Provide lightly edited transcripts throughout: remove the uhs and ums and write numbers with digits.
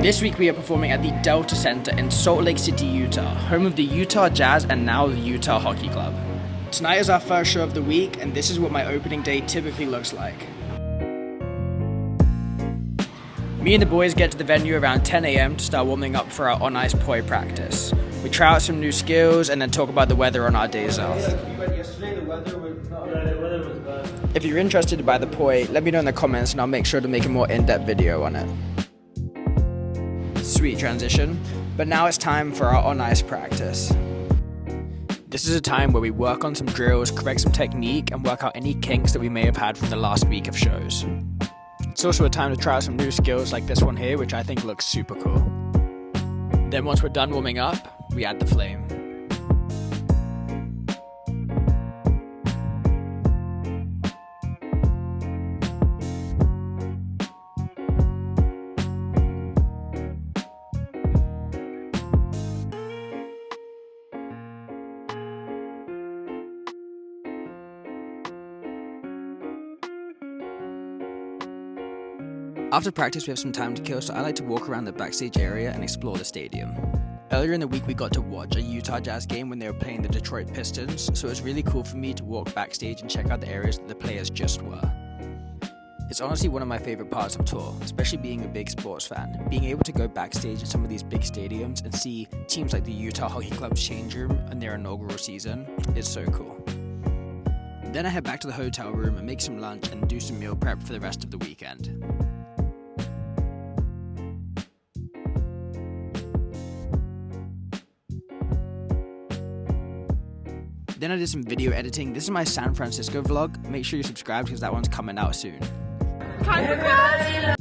This week we are performing at the Delta Center in Salt Lake City, Utah, home of the Utah Jazz and now the Utah Hockey Club. Tonight is our first show of the week, and this is what my opening day typically looks like. Me and the boys get to the venue around 10 a.m. to start warming up for our on-ice poi practice. We try out some new skills and then talk about the weather on our days off. If you're interested by the poi, let me know in the comments and I'll make sure to make a more in-depth video on it. Sweet transition, but now it's time for our on-ice practice. This is a time where we work on some drills, correct some technique, and work out any kinks that we may have had from the last week of shows. It's also a time to try out some new skills like this one here, which I think looks super cool. Then once we're done warming up, we add the flame. After practice, we have some time to kill, so I like to walk around the backstage area and explore the stadium. Earlier in the week, we got to watch a Utah Jazz game when they were playing the Detroit Pistons, so it was really cool for me to walk backstage and check out the areas that the players just were. It's honestly one of my favorite parts of tour, especially being a big sports fan. Being able to go backstage in some of these big stadiums and see teams like the Utah Hockey Club's change room in their inaugural season is so cool. Then I head back to the hotel room and make some lunch and do some meal prep for the rest of the weekend. Then I did some video editing. This is my San Francisco vlog. Make sure you subscribe because that one's coming out soon. Time for class!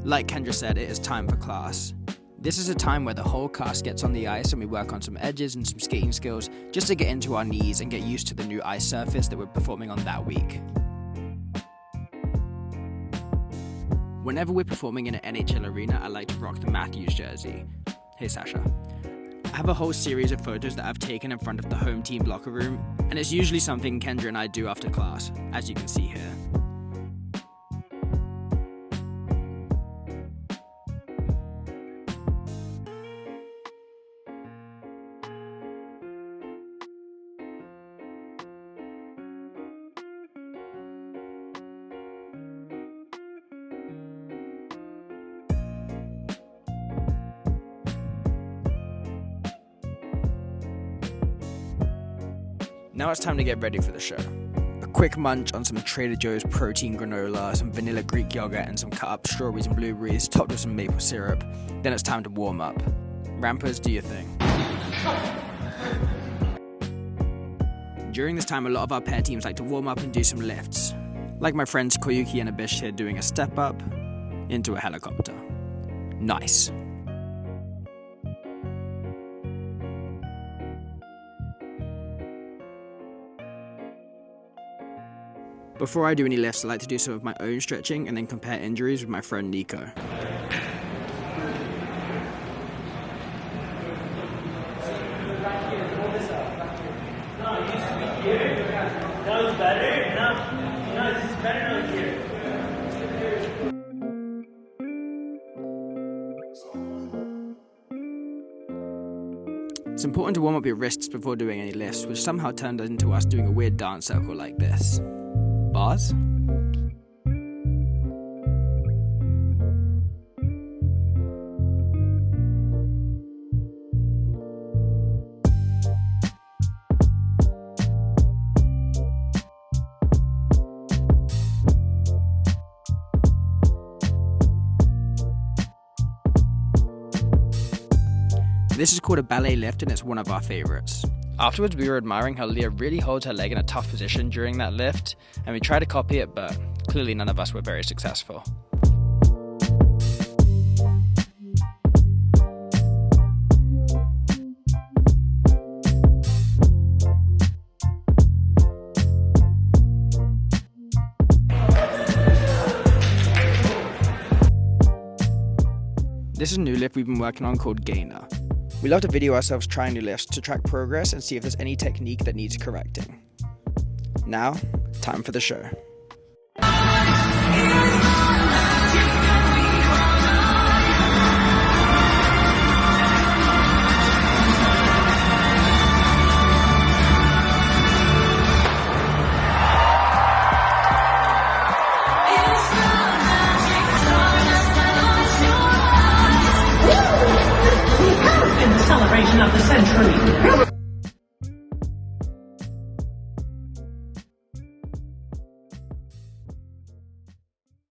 Like Kendra said, it is time for class. This is a time where the whole cast gets on the ice and we work on some edges and some skating skills just to get into our knees and get used to the new ice surface that we're performing on that week. Whenever we're performing in an NHL arena, I like to rock the Matthews jersey. Hey Sasha. I have a whole series of photos that I've taken in front of the home team locker room, and it's usually something Kendra and I do after class, as you can see here. Now it's time to get ready for the show. A quick munch on some Trader Joe's protein granola, some vanilla Greek yogurt, and some cut up strawberries and blueberries topped with some maple syrup. Then it's time to warm up. Rampers, do your thing. During this time, a lot of our pair teams like to warm up and do some lifts. Like my friends Koyuki and Abish here doing a step up into a helicopter. Nice. Before I do any lifts, I like to do some of my own stretching and then compare injuries with my friend Nico. It's important to warm up your wrists before doing any lifts, which somehow turned into us doing a weird dance circle like this. Bars? This is called a ballet lift and it's one of our favorites. Afterwards, we were admiring how Leah really holds her leg in a tough position during that lift, and we tried to copy it, but clearly none of us were very successful. This is a new lift we've been working on called Gainer. We love to video ourselves trying new lifts to track progress and see if there's any technique that needs correcting. Now, time for the show.